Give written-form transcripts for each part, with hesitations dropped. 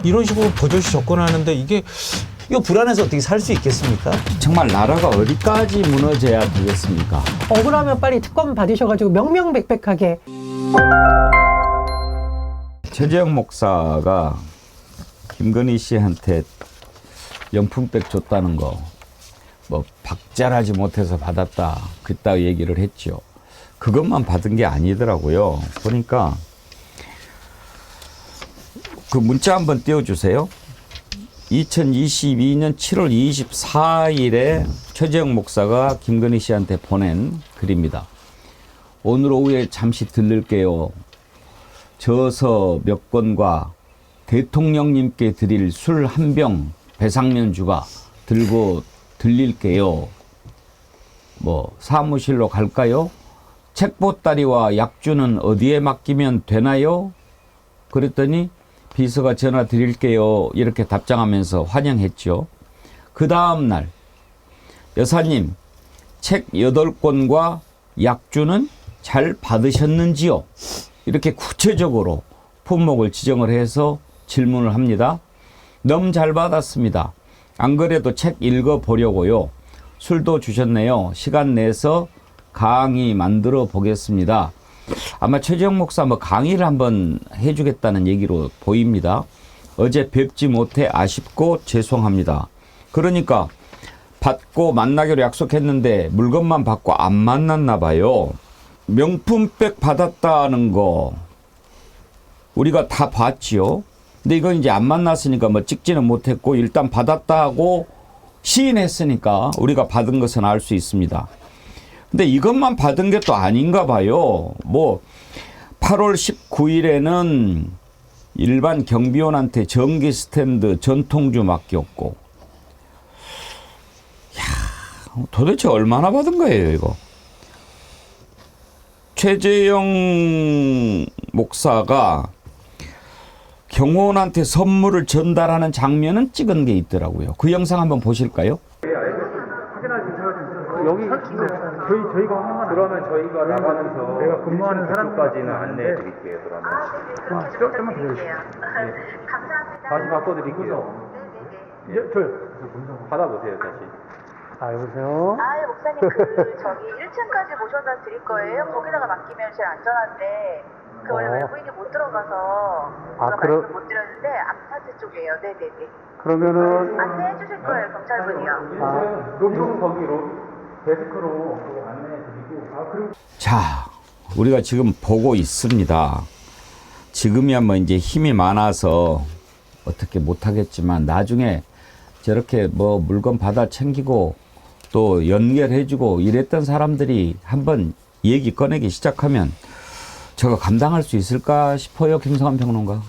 이런 식으로 버젓이 접근하는데 이거 불안해서 어떻게 살 수 있겠습니까? 정말 나라가 어디까지 무너져야 되겠습니까? 억울하면 빨리 특검 받으셔가지고 명명백백하게. 최재형 목사가 김건희 씨한테 명품백 줬다는 거, 뭐 박잘하지 못해서 받았다, 그따 얘기를 했죠. 그것만 받은 게 아니더라고요. 보니까 그 문자 한번 띄워주세요. 2022년 7월 24일에 최재형 목사가 김건희 씨한테 보낸 글입니다. 오늘 오후에 잠시 들를게요. 저서 몇 건과 대통령님께 드릴 술 한 병 배상면 주가 들고 들릴게요. 뭐 사무실로 갈까요? 책보따리와 약주는 어디에 맡기면 되나요? 그랬더니 비서가 전화 드릴게요. 이렇게 답장하면서 환영했죠. 그 다음 날 여사님 책 8권과 약주는 잘 받으셨는지요? 이렇게 구체적으로 품목을 지정을 해서 질문을 합니다. 너무 잘 받았습니다. 안 그래도 책 읽어보려고요. 술도 주셨네요. 시간 내서 강의 만들어 보겠습니다. 아마 최재형 목사 뭐 강의를 한번 해주겠다는 얘기로 보입니다. 어제 뵙지 못해 아쉽고 죄송합니다. 그러니까 받고 만나기로 약속했는데 물건만 받고 안 만났나 봐요. 명품백 받았다는 거 우리가 다 봤지요. 근데 이건 이제 안 만났으니까 뭐 찍지는 못했고 일단 받았다 하고 시인했으니까 우리가 받은 것은 알 수 있습니다. 근데 이것만 받은 게 또 아닌가 봐요. 뭐 8월 19일에는 일반 경비원한테 전기 스탠드 전통주 맡겼고, 야, 도대체 얼마나 받은 거예요, 이거? 최재형 목사가 경호원한테 선물을 전달하는 장면은 찍은 게 있더라고요. 그 영상 한번 보실까요? 여기 저희가 그러면 저희가 나가면서 내가 근무하는 사람까지는 안내해 드릴게요. 그러면 조금만 기다려주세요. 감사합니다. 다시 바꿔드릴게요. 받아보세요 다시. 여보세요? 목사님, 저기 1층까지 모셔다 드릴 거예요. 거기다가 맡기면 제일 안전한데, 원래 외부인이 못 들어가서, 제가 말씀 못 드렸는데, 아파트 쪽이에요. 네네네. 그러면은. 안내해 주실 거예요, 경찰분이요. 로비는 거기로, 데스크로 안내해 드리고. 자, 우리가 지금 보고 있습니다. 지금이야 뭐 이제 힘이 많아서 어떻게 못하겠지만 나중에 저렇게 뭐 물건 받아 챙기고 또 연결해주고 이랬던 사람들이 한번 얘기 꺼내기 시작하면 저거 감당할 수 있을까 싶어요, 김성환 평론가.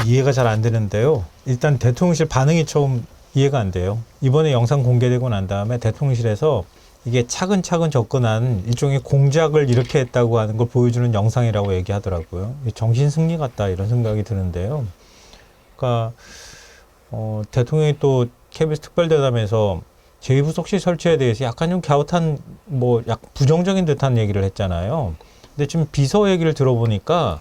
이해가 잘 안 되는데요. 일단 대통령실 반응이 처음 이해가 안 돼요. 이번에 영상 공개되고 난 다음에 대통령실에서 이게 차근차근 접근한 일종의 공작을 이렇게 했다고 하는 걸 보여주는 영상이라고 얘기하더라고요. 정신승리 같다 이런 생각이 드는데요. 그러니까 대통령이 또 KBS 특별대담에서 제2부속실 설치에 대해서 약간 좀 갸웃한 뭐 약 부정적인 듯한 얘기를 했잖아요. 근데 지금 비서 얘기를 들어보니까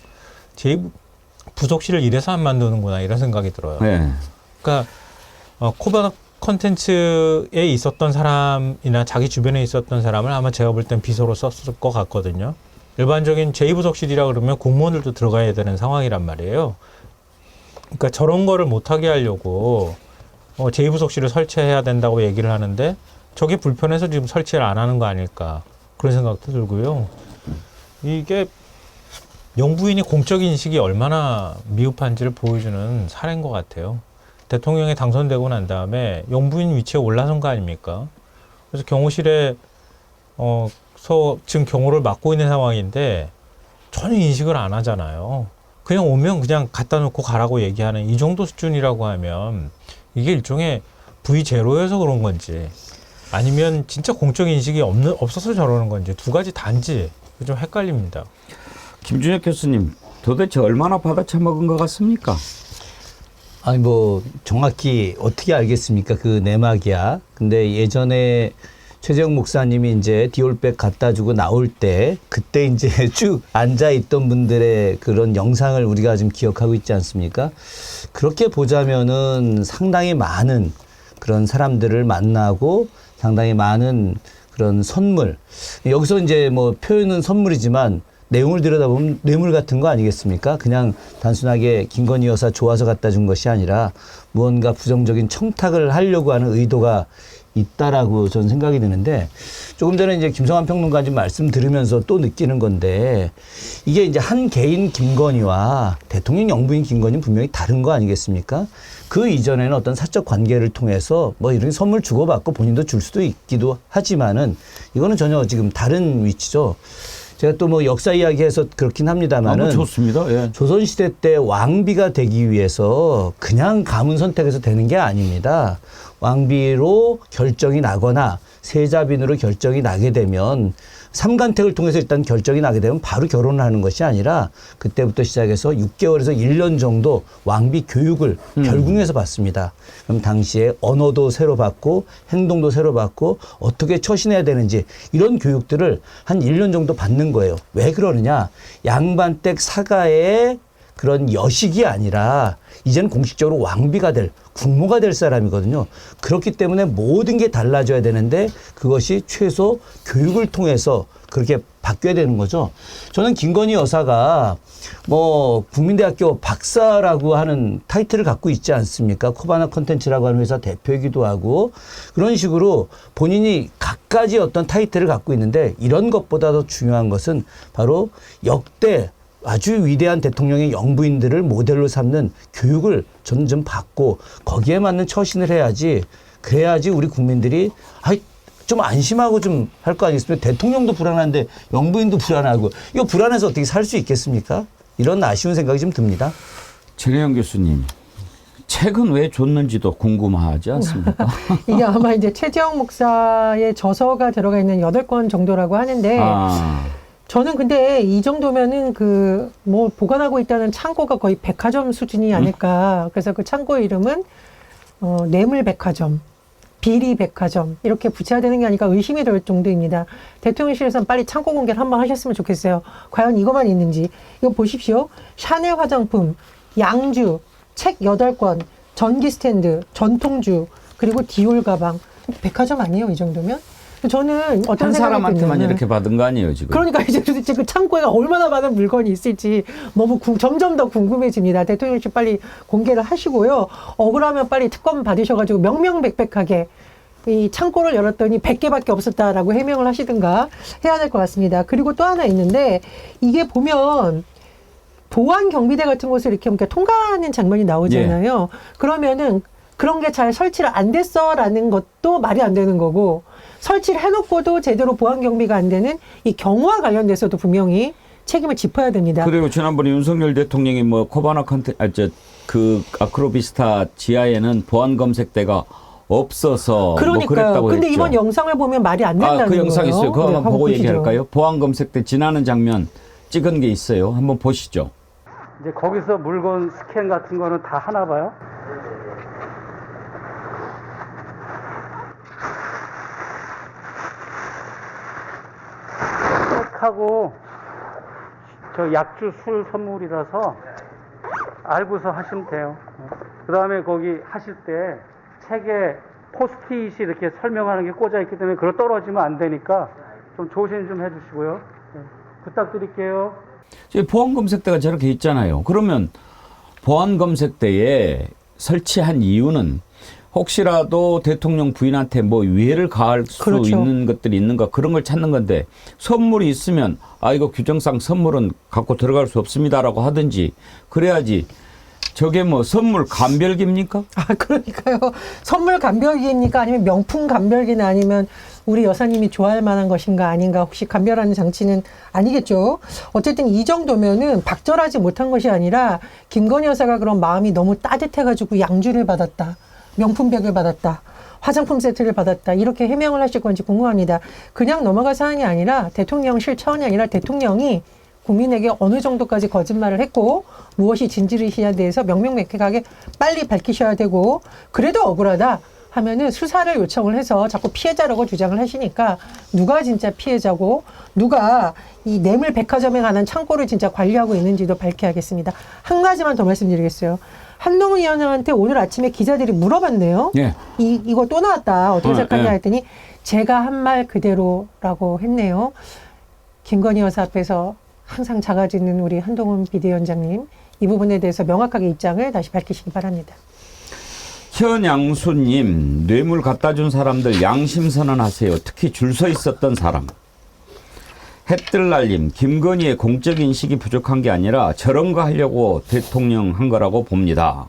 제2부속실을 이래서 안 만드는구나 이런 생각이 들어요. 네. 그러니까 코바나 컨텐츠에 있었던 사람이나 자기 주변에 있었던 사람을 아마 제가 볼 땐 비서로 썼을 것 같거든요. 일반적인 제2부속실이라 그러면 공무원들도 들어가야 되는 상황이란 말이에요. 그러니까 저런 거를 못하게 하려고 제2부속실을 설치해야 된다고 얘기를 하는데 저게 불편해서 지금 설치를 안 하는 거 아닐까 그런 생각도 들고요. 이게 영부인이 공적 인식이 얼마나 미흡한지를 보여주는 사례인 것 같아요. 대통령이 당선되고 난 다음에 영부인 위치에 올라선 거 아닙니까? 그래서 경호실에 지금 경호를 맡고 있는 상황인데 전혀 인식을 안 하잖아요. 그냥 오면 그냥 갖다 놓고 가라고 얘기하는 이 정도 수준이라고 하면 이게 일종의 V0여서 그런 건지 아니면 진짜 공적 인식이 없어서 저러는 건지 두 가지 단지 좀 헷갈립니다. 김준혁 교수님, 도대체 얼마나 받아쳐먹은 것 같습니까? 아니 뭐 정확히 어떻게 알겠습니까? 그 내막이야. 근데 예전에 최재형 목사님이 이제 디올백 갖다 주고 나올 때 그때 이제 쭉 앉아 있던 분들의 그런 영상을 우리가 지금 기억하고 있지 않습니까? 그렇게 보자면은 상당히 많은 그런 사람들을 만나고 상당히 많은 그런 선물. 여기서 이제 뭐 표현은 선물이지만 내용을 들여다보면 뇌물 같은 거 아니겠습니까? 그냥 단순하게 김건희 여사 좋아서 갖다 준 것이 아니라 무언가 부정적인 청탁을 하려고 하는 의도가 있다라고 저는 생각이 드는데, 조금 전에 이제 김성환 평론가님 말씀 들으면서 또 느끼는 건데, 이게 이제 한 개인 김건희와 대통령 영부인 김건희는 분명히 다른 거 아니겠습니까? 그 이전에는 어떤 사적 관계를 통해서 뭐 이런 선물 주고받고 본인도 줄 수도 있기도 하지만은 이거는 전혀 지금 다른 위치죠. 제가 또 뭐 역사 이야기해서 그렇긴 합니다만은 좋습니다. 예. 조선시대 때 왕비가 되기 위해서 그냥 가문 선택해서 되는 게 아닙니다. 왕비로 결정이 나거나 세자빈으로 결정이 나게 되면 삼간택을 통해서 일단 결정이 나게 되면 바로 결혼을 하는 것이 아니라 그때부터 시작해서 6개월에서 1년 정도 왕비 교육을 결궁해서 받습니다. 그럼 당시에 언어도 새로 받고 행동도 새로 받고 어떻게 처신해야 되는지 이런 교육들을 한 1년 정도 받는 거예요. 왜 그러느냐? 양반댁 사가의 그런 여식이 아니라 이제는 공식적으로 왕비가 될, 국모가 될 사람이거든요. 그렇기 때문에 모든 게 달라져야 되는데 그것이 최소 교육을 통해서 그렇게 바뀌어야 되는 거죠. 저는 김건희 여사가 뭐 국민대학교 박사라고 하는 타이틀을 갖고 있지 않습니까? 코바나 컨텐츠라고 하는 회사 대표이기도 하고 그런 식으로 본인이 갖가지 어떤 타이틀을 갖고 있는데, 이런 것보다 더 중요한 것은 바로 역대 아주 위대한 대통령의 영부인들을 모델로 삼는 교육을 저는 좀 받고 거기에 맞는 처신을 해야지, 그래야지 우리 국민들이 좀 안심하고 좀 할 거 아니겠습니까? 대통령도 불안한데 영부인도 불안하고 이거 불안해서 어떻게 살 수 있겠습니까? 이런 아쉬운 생각이 좀 듭니다. 최래영 교수님, 책은 왜 줬는지도 궁금하지 않습니까? 이게 아마 이제 최재형 목사의 저서가 들어가 있는 8권 정도라고 하는데 저는 근데 이 정도면은 그 뭐 보관하고 있다는 창고가 거의 백화점 수준이 아닐까. 그래서 그 창고 이름은 뇌물 백화점, 비리 백화점 이렇게 붙여야 되는 게 아닐까 의심이 될 정도입니다. 대통령실에서는 빨리 창고 공개를 한번 하셨으면 좋겠어요. 과연 이것만 있는지. 이거 보십시오. 샤넬 화장품, 양주, 책 8권, 전기 스탠드, 전통주, 그리고 디올 가방. 백화점 아니에요, 이 정도면? 저는 어떤 한 생각이 사람한테만 드냐면 이렇게 받은 거 아니에요, 지금? 그러니까 이제 도대체 그 창고에 얼마나 많은 물건이 있을지 너무 점점 더 궁금해집니다. 대통령실 빨리 공개를 하시고요. 억울하면 빨리 특검 받으셔가지고 명명백백하게 이 창고를 열었더니 100개밖에 없었다라고 해명을 하시든가 해야 될 것 같습니다. 그리고 또 하나 있는데, 이게 보면 보안 경비대 같은 곳을 이렇게 통과하는 장면이 나오잖아요. 그러면은 그런 게 잘 설치를 안 됐어라는 것도 말이 안 되는 거고, 설치를 해놓고도 제대로 보안 경비가 안 되는 이 경우와 관련돼서도 분명히 책임을 짚어야 됩니다. 그리고 지난번에 윤석열 대통령이 뭐 코바나 그 아크로비스타 지하에는 보안 검색대가 없어서 그러니까요. 뭐 그랬다고 근데 했죠. 이번 영상을 보면 말이 안 된다는 거예요. 그 영상 있어요. 그거 한번 한번 보고 보시죠. 얘기할까요? 보안 검색대 지나는 장면 찍은 게 있어요. 한번 보시죠. 이제 거기서 물건 스캔 같은 거는 다 하나 봐요? 하고 저 약주 술 선물이라서 알고서 하시면 돼요. 그 다음에 거기 하실 때 책에 포스트잇이 이렇게 설명하는 게 꽂아 있기 때문에 그거 떨어지면 안 되니까 좀 조심 좀 해주시고요. 네, 부탁드릴게요. 보안 검색대가 저렇게 있잖아요. 그러면 보안 검색대에 설치한 이유는 혹시라도 대통령 부인한테 뭐 위해를 가할 수 그렇죠. 있는 것들이 있는가, 그런 걸 찾는 건데, 선물이 있으면 이거 규정상 선물은 갖고 들어갈 수 없습니다라고 하든지 그래야지. 저게 뭐 선물 감별기입니까? 그러니까요. 선물 감별기입니까? 아니면 명품 감별기나 아니면 우리 여사님이 좋아할 만한 것인가 아닌가, 혹시 감별하는 장치는 아니겠죠. 어쨌든 이 정도면은 박절하지 못한 것이 아니라 김건희 여사가 그런 마음이 너무 따뜻해가지고 양주를 받았다, 명품백을 받았다, 화장품 세트를 받았다, 이렇게 해명을 하실 건지 궁금합니다. 그냥 넘어갈 사안이 아니라 대통령실 차원이 아니라 대통령이 국민에게 어느 정도까지 거짓말을 했고 무엇이 진실이시냐에 대해서 명명백백하게 빨리 밝히셔야 되고, 그래도 억울하다, 하면은 수사를 요청을 해서 자꾸 피해자라고 주장을 하시니까 누가 진짜 피해자고 누가 이 뇌물 백화점에 관한 창고를 진짜 관리하고 있는지도 밝혀야겠습니다. 한 가지만 더 말씀드리겠어요. 한동훈 위원장한테 오늘 아침에 기자들이 물어봤네요. 예. 이거 또 나왔다. 어떻게 생각하냐 예. 했더니 제가 한 말 그대로라고 했네요. 김건희 여사 앞에서 항상 작아지는 우리 한동훈 비대위원장님, 이 부분에 대해서 명확하게 입장을 다시 밝히시기 바랍니다. 현양수님, 뇌물 갖다 준 사람들 양심 선언하세요. 특히 줄 서 있었던 사람. 햇들날님, 김건희의 공적 인식이 부족한 게 아니라 저런 거 하려고 대통령 한 거라고 봅니다.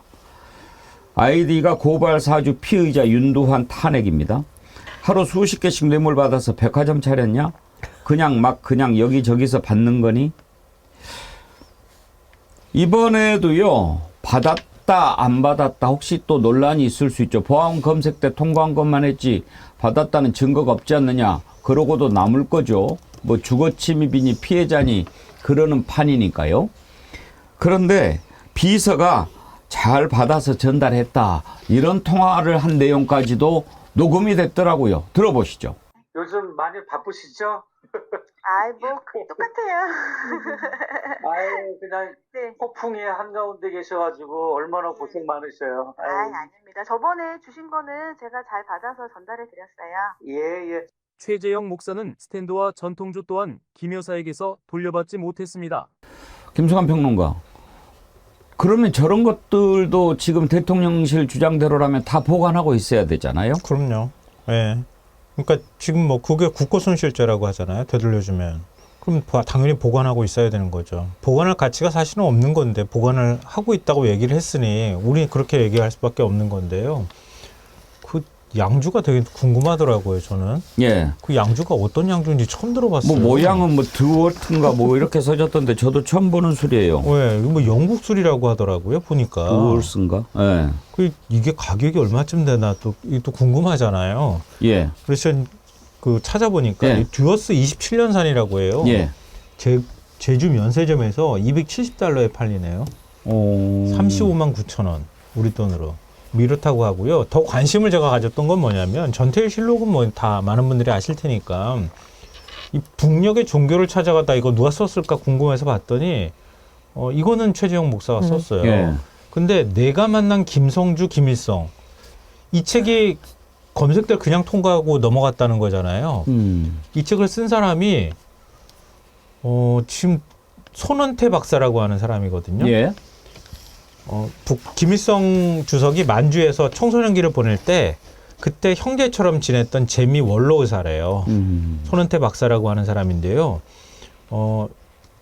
아이디가 고발 사주 피의자 윤두환 탄핵입니다. 하루 수십 개씩 뇌물 받아서 백화점 차렸냐? 그냥 여기저기서 받는 거니? 이번에도요, 받았다 안 받았다 혹시 또 논란이 있을 수 있죠. 보안 검색 때 통과한 것만 했지 받았다는 증거가 없지 않느냐. 그러고도 남을 거죠. 뭐 주거 침입이니 피해자니 그러는 판이니까요. 그런데 비서가 잘 받아서 전달했다 이런 통화를 한 내용까지도 녹음이 됐더라고요. 들어보시죠. 요즘 많이 바쁘시죠? 아이, 뭐, 똑같아요. 아유, 그냥 네. 폭풍이 한가운데 계셔가지고 얼마나 고생 많으셔요. 아이, 아닙니다. 저번에 주신 거는 제가 잘 받아서 전달해 드렸어요. 예, 예. 최재형 목사는 스탠드와 전통주 또한 김 여사에게서 돌려받지 못했습니다. 김수환 평론가. 그러면 저런 것들도 지금 대통령실 주장대로라면 다 보관하고 있어야 되잖아요. 그럼요. 예. 그러니까 지금 뭐 그게 국고손실죄라고 하잖아요. 되돌려주면. 그럼 당연히 보관하고 있어야 되는 거죠. 보관할 가치가 사실은 없는 건데 보관을 하고 있다고 얘기를 했으니 우리 그렇게 얘기할 수밖에 없는 건데요. 그 양주가 되게 궁금하더라고요. 저는. 예. 그 양주가 어떤 양주인지 처음 들어봤어요. 뭐 모양은 뭐 드월트인가 뭐 이렇게 써졌던데 저도 처음 보는 술이에요. 네, 뭐 영국 술이라고 하더라고요. 보니까. 드월스인가? 예. 이게 가격이 얼마쯤 되나 이게 또 궁금하잖아요. 예. 그래서 그 찾아보니까 예. 이 듀어스 27년산이라고 해요. 예. 제주 면세점에서 270달러에 팔리네요. 오. 35만 9천 원 우리 돈으로. 이렇다고 하고요. 더 관심을 제가 가졌던 건 뭐냐면 전태일 실록은 뭐 다 많은 분들이 아실 테니까 이 북녘의 종교를 찾아가다 이거 누가 썼을까 궁금해서 봤더니 이거는 최재형 목사가 썼어요. 예. 근데 내가 만난 김성주, 김일성 이 책이 검색대를 그냥 통과하고 넘어갔다는 거잖아요. 이 책을 쓴 사람이 지금 손원태 박사라고 하는 사람이거든요. 예. 김일성 주석이 만주에서 청소년기를 보낼 때 그때 형제처럼 지냈던 재미 원로 의사래요. 손은태 박사라고 하는 사람인데요.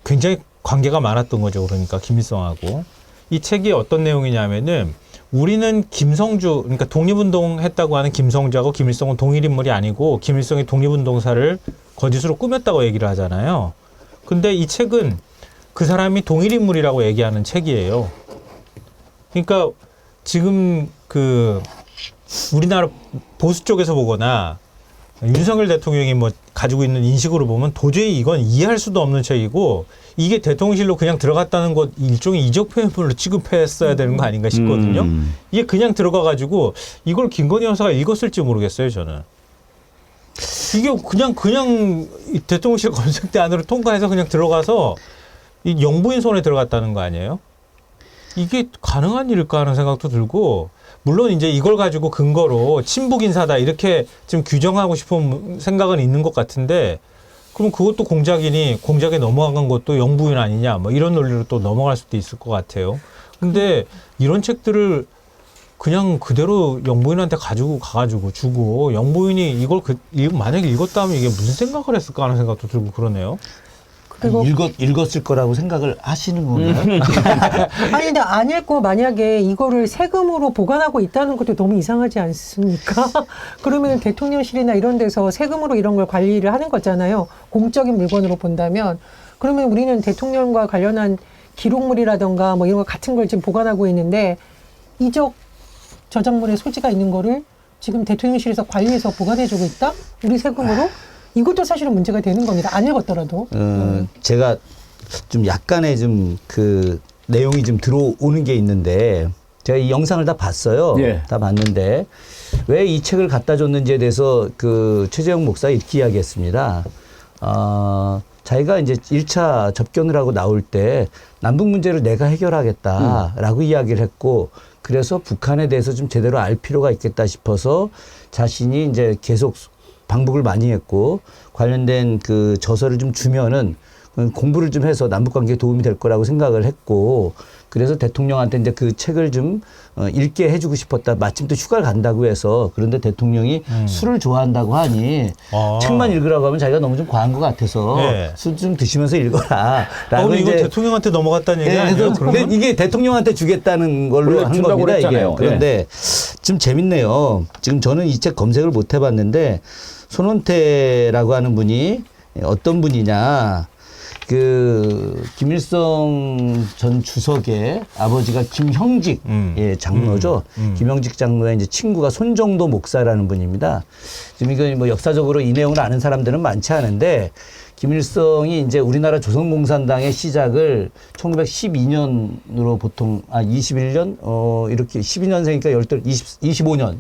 굉장히 관계가 많았던 거죠. 그러니까 김일성하고. 이 책이 어떤 내용이냐면은 우리는 김성주, 그러니까 독립운동 했다고 하는 김성주하고 김일성은 동일 인물이 아니고 김일성이 독립운동사를 거짓으로 꾸몄다고 얘기를 하잖아요. 근데 이 책은 그 사람이 동일 인물이라고 얘기하는 책이에요. 그러니까 지금 그 우리나라 보수 쪽에서 보거나 윤석열 대통령이 뭐 가지고 있는 인식으로 보면 도저히 이건 이해할 수도 없는 책이고 이게 대통령실로 그냥 들어갔다는 것 일종의 이적 표현물로 취급했어야 되는 거 아닌가 싶거든요. 이게 그냥 들어가가지고 이걸 김건희 여사가 읽었을지 모르겠어요, 저는. 이게 그냥 대통령실 검색대 안으로 통과해서 그냥 들어가서 이 영부인 손에 들어갔다는 거 아니에요? 이게 가능한 일일까 하는 생각도 들고, 물론 이제 이걸 가지고 근거로 친북 인사다 이렇게 지금 규정하고 싶은 생각은 있는 것 같은데, 그럼 그것도 공작에 넘어간 것도 영부인 아니냐, 뭐 이런 논리로 또 넘어갈 수도 있을 것 같아요. 근데 이런 책들을 그냥 그대로 영부인한테 가가지고 주고, 영부인이 이걸 만약에 읽었다 하면 이게 무슨 생각을 했을까 하는 생각도 들고 그러네요. 그리고 읽었을 거라고 생각을 하시는 건가요? 아니 근데 안 읽고 만약에 이거를 세금으로 보관하고 있다는 것도 너무 이상하지 않습니까? 그러면 대통령실이나 이런 데서 세금으로 이런 걸 관리를 하는 거잖아요. 공적인 물건으로 본다면. 그러면 우리는 대통령과 관련한 기록물이라던가 뭐 이런 거 같은 걸 지금 보관하고 있는데 이적 저작물의 소지가 있는 거를 지금 대통령실에서 관리해서 보관해주고 있다? 우리 세금으로? 이것도 사실은 문제가 되는 겁니다. 안 읽었더라도. 제가 좀 약간의 좀 그 내용이 좀 들어오는 게 있는데, 제가 이 영상을 다 봤어요. 예. 다 봤는데 왜 이 책을 갖다 줬는지에 대해서 그 최재형 목사가 이렇게 이야기했습니다. 자기가 이제 1차 접견을 하고 나올 때 남북 문제를 내가 해결하겠다라고 이야기를 했고 그래서 북한에 대해서 좀 제대로 알 필요가 있겠다 싶어서 자신이 이제 계속 방북을 많이 했고 관련된 그 저서를 좀 주면은 공부를 좀 해서 남북 관계에 도움이 될 거라고 생각을 했고 그래서 대통령한테 이제 그 책을 좀 읽게 해주고 싶었다. 마침 또 휴가를 간다고 해서 그런데 대통령이 술을 좋아한다고 하니 책만 읽으라고 하면 자기가 너무 좀 과한 것 같아서 네. 술 좀 드시면서 읽어라. 그럼 이거 대통령한테 넘어갔다는 얘기 아니에요? 그러면 이게 대통령한테 주겠다는 걸로 원래 한 준다고 겁니다. 이게. 그랬잖아요. 그런데 좀 재밌네요. 지금 저는 이 책 검색을 못 해봤는데 손원태라고 하는 분이 어떤 분이냐. 그 김일성 전 주석의 아버지가 김형직 예, 장로죠. 김형직 장로의 이제 친구가 손정도 목사라는 분입니다. 지금 이거 뭐 역사적으로 이 내용을 아는 사람들은 많지 않은데 김일성이 이제 우리나라 조선공산당의 시작을 1912년으로 보통 21년 이렇게 12년생이니까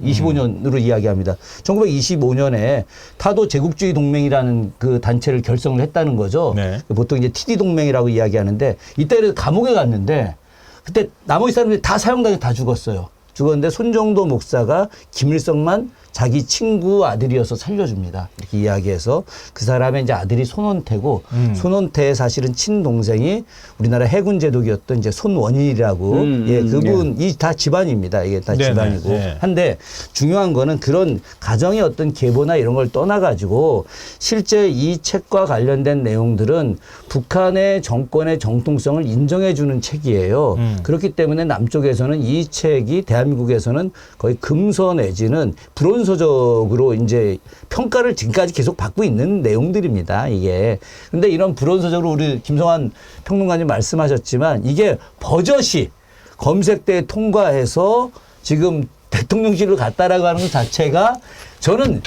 25년으로 이야기합니다. 1925년에 타도 제국주의 동맹이라는 그 단체를 결성을 했다는 거죠. 네. 보통 이제 TD 동맹이라고 이야기하는데 이때 감옥에 갔는데 그때 나머지 사람들이 다 사형당해 다 죽었어요. 죽었는데 손정도 목사가 김일성만 자기 친구 아들이어서 살려줍니다. 이렇게 이야기해서 그 사람의 이제 아들이 손원태고 손원태의 사실은 친동생이 우리나라 해군 제독이었던 이제 손원일이라고 예, 그분이 다 집안입니다. 이게 다 네네, 집안이고 네. 한데 중요한 거는 그런 가정의 어떤 계보나 이런 걸 떠나가지고 실제 이 책과 관련된 내용들은 북한의 정권의 정통성을 인정해주는 책이에요. 그렇기 때문에 남쪽에서는 이 책이 대한민국에서는 거의 금서 내지는 불온서적으로 이제 평가를 지금까지 계속 받고 있는 내용들입니다. 이게. 근데 이런 불온서적으로 우리 김성환 평론가님 말씀하셨지만 이게 버젓이 검색대에 통과해서 지금 대통령실로 갔다라고 하는 것 자체가 저는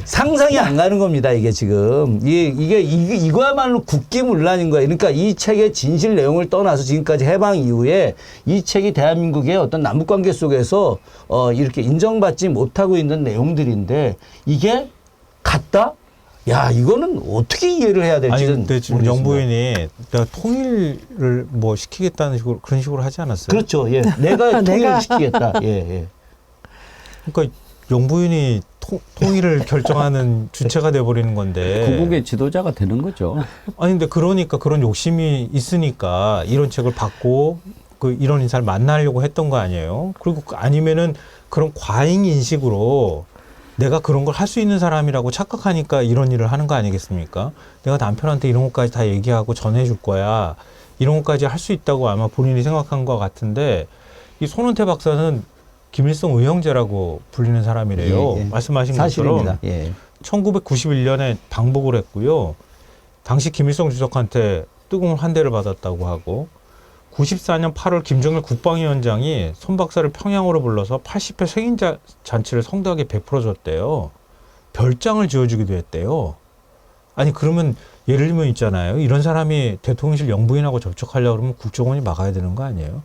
상상이 안 가는 겁니다. 이게 지금. 이거야말로 국기문란인 거예요. 그러니까 이 책의 진실 내용을 떠나서 지금까지 해방 이후에 이 책이 대한민국의 어떤 남북관계 속에서 이렇게 인정받지 못하고 있는 내용들인데 이게 같다? 야, 이거는 어떻게 이해를 해야 될지. 아니, 근데 지금 모르겠습니다. 영부인이 내가 통일을 뭐 시키겠다는 식으로 그런 식으로 하지 않았어요? 그렇죠. 예. 내가 통일을 시키겠다. 예, 예. 그러니까 영부인이 통일을 결정하는 주체가 돼버리는 건데. 구국의 지도자가 되는 거죠. 아니 근데 그러니까 그런 욕심이 있으니까 이런 책을 받고 그 이런 인사를 만나려고 했던 거 아니에요? 그리고 아니면은 그런 과잉 인식으로 내가 그런 걸 할 수 있는 사람이라고 착각하니까 이런 일을 하는 거 아니겠습니까? 내가 남편한테 이런 것까지 다 얘기하고 전해줄 거야. 이런 것까지 할 수 있다고 아마 본인이 생각한 것 같은데 이 손은태 박사는 김일성 의형제라고 불리는 사람이래요. 예, 예. 말씀하신 사실입니다. 것처럼 예. 1991년에 방북을 했고요. 당시 김일성 주석한테 뜨거운 환대를 받았다고 하고 94년 8월 김정일 국방위원장이 손 박사를 평양으로 불러서 80회 생일 잔치를 성대하게 베풀어줬대요. 별장을 지어주기도 했대요. 아니 그러면 예를 들면 있잖아요. 이런 사람이 대통령실 영부인하고 접촉하려고 그러면 국정원이 막아야 되는 거 아니에요?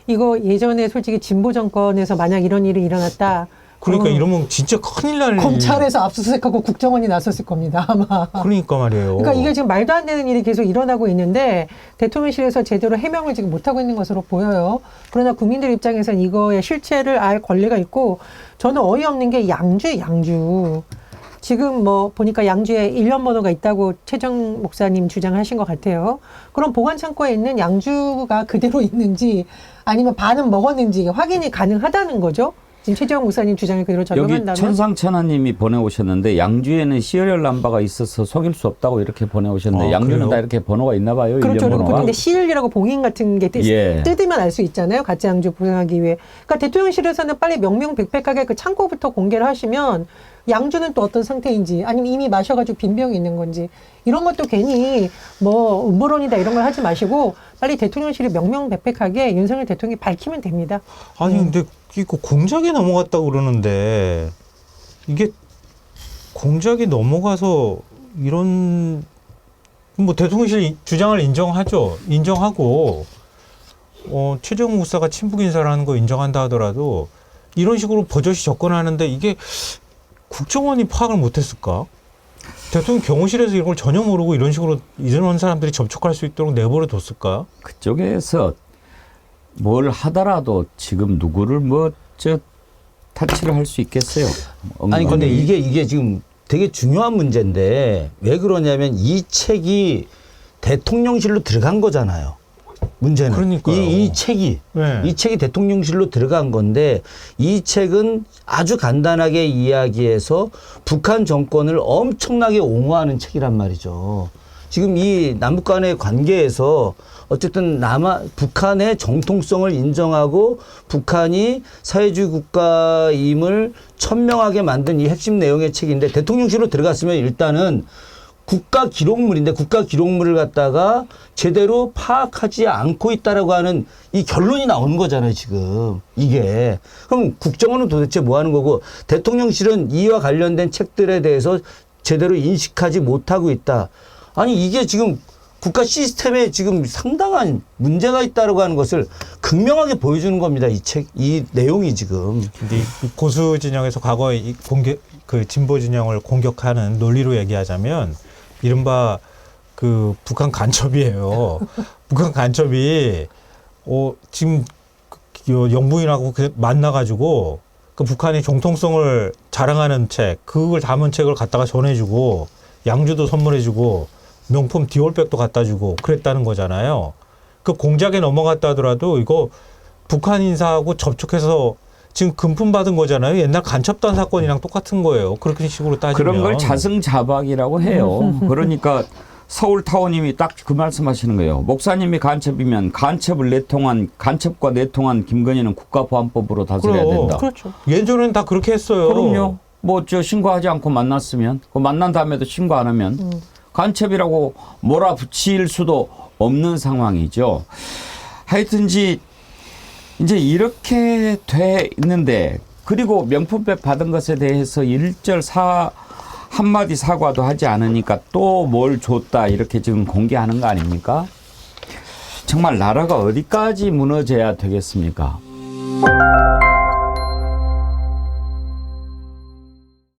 이거 예전에 솔직히 진보 정권에서 만약 이런 일이 일어났다. 그러니까 이러면 진짜 큰일 날 검찰에서 압수수색하고 국정원이 나섰을 겁니다, 아마. 그러니까 말이에요. 그러니까 이게 지금 말도 안 되는 일이 계속 일어나고 있는데 대통령실에서 제대로 해명을 지금 못하고 있는 것으로 보여요. 그러나 국민들 입장에서는 이거의 실체를 알 권리가 있고 저는 어이없는 게 양주. 지금 뭐 보니까 양주에 1년 번호가 있다고 최정 목사님 주장하신 것 같아요. 그럼 보관 창고에 있는 양주가 그대로 있는지 아니면 반은 먹었는지 확인이 가능하다는 거죠. 지금 최재형 목사님 주장을 그대로 적용한다면. 여기 천상천하님이 보내오셨는데 양주에는 시리얼 넘버가 있어서 속일 수 없다고 이렇게 보내오셨는데 양주는 그래요? 다 이렇게 번호가 있나 봐요. 그렇죠. 일련 그리고 번호가. 근데 시일이라고 봉인 같은 게 예. 뜯으면 알 수 있잖아요. 가짜 양주 보상하기 위해. 그러니까 대통령실에서는 빨리 명명백백하게 그 창고부터 공개를 하시면 양주는 또 어떤 상태인지 아니면 이미 마셔가지고 빈병이 있는 건지 이런 것도 괜히 뭐 음모론이다 이런 걸 하지 마시고 빨리 대통령실이 명명백백하게 윤석열 대통령이 밝히면 됩니다. 아니 근데 이거 공작이 넘어갔다고 그러는데 이게 공작이 넘어가서 이런 뭐 대통령실 주장을 인정하죠. 인정하고 최재형 목사가 친북 인사라는 거 인정한다 하더라도 이런 식으로 버젓이 접근하는데 이게 국정원이 파악을 못했을까? 대통령 경호실에서 이걸 전혀 모르고 이런 식으로 이런 사람들이 접촉할 수 있도록 내버려 뒀을까? 그쪽에서 뭘 하더라도 지금 누구를 타치를 할 수 있겠어요? 아니 근데 이게 지금 되게 중요한 문제인데 왜 그러냐면 이 책이 대통령실로 들어간 거잖아요. 문제는 그러니까요. 이 책이 네. 이 책이 대통령실로 들어간 건데 이 책은 아주 간단하게 이야기해서 북한 정권을 엄청나게 옹호하는 책이란 말이죠. 지금 이 남북 간의 관계에서 어쨌든 북한의 정통성을 인정하고 북한이 사회주의 국가임을 천명하게 만든 이 핵심 내용의 책인데 대통령실로 들어갔으면 일단은 국가 기록물인데 국가 기록물을 갖다가 제대로 파악하지 않고 있다라고 하는 이 결론이 나오는 거잖아요, 지금. 이게. 그럼 국정원은 도대체 뭐 하는 거고 대통령실은 이와 관련된 책들에 대해서 제대로 인식하지 못하고 있다. 아니, 이게 지금 국가 시스템에 지금 상당한 문제가 있다라고 하는 것을 극명하게 보여주는 겁니다. 이 책, 이 내용이 지금. 근데 이 보수 진영에서 과거에 그 진보 진영을 공격하는 논리로 얘기하자면 이른바 그 북한 간첩이에요. 북한 간첩이 지금 영부인하고 만나가지고 그 북한의 정통성을 자랑하는 책, 그걸 담은 책을 갖다가 전해주고 양주도 선물해주고 명품 디올백도 갖다주고 그랬다는 거잖아요. 그 공작에 넘어갔다 하더라도 이거 북한 인사하고 접촉해서 지금 금품 받은 거잖아요. 옛날 간첩단 사건이랑 똑같은 거예요. 그렇게 식으로 따지면. 그런 걸 자승자박이라고 해요. 그러니까 서울타워님이 딱 그 말씀하시는 거예요. 목사님이 간첩이면 간첩과 내통한 김건희는 국가보안법으로 다스려야 된다. 그렇죠. 예전에는 다 그렇게 했어요. 그럼요. 신고하지 않고 만났으면 만난 다음에도 신고 안 하면 간첩이라고 몰아붙일 수도 없는 상황이죠. 하여튼지 이제 이렇게 돼 있는데 그리고 명품백 받은 것에 대해서 일절 한마디 사과도 하지 않으니까 또 뭘 줬다 이렇게 지금 공개하는 거 아닙니까? 정말 나라가 어디까지 무너져야 되겠습니까?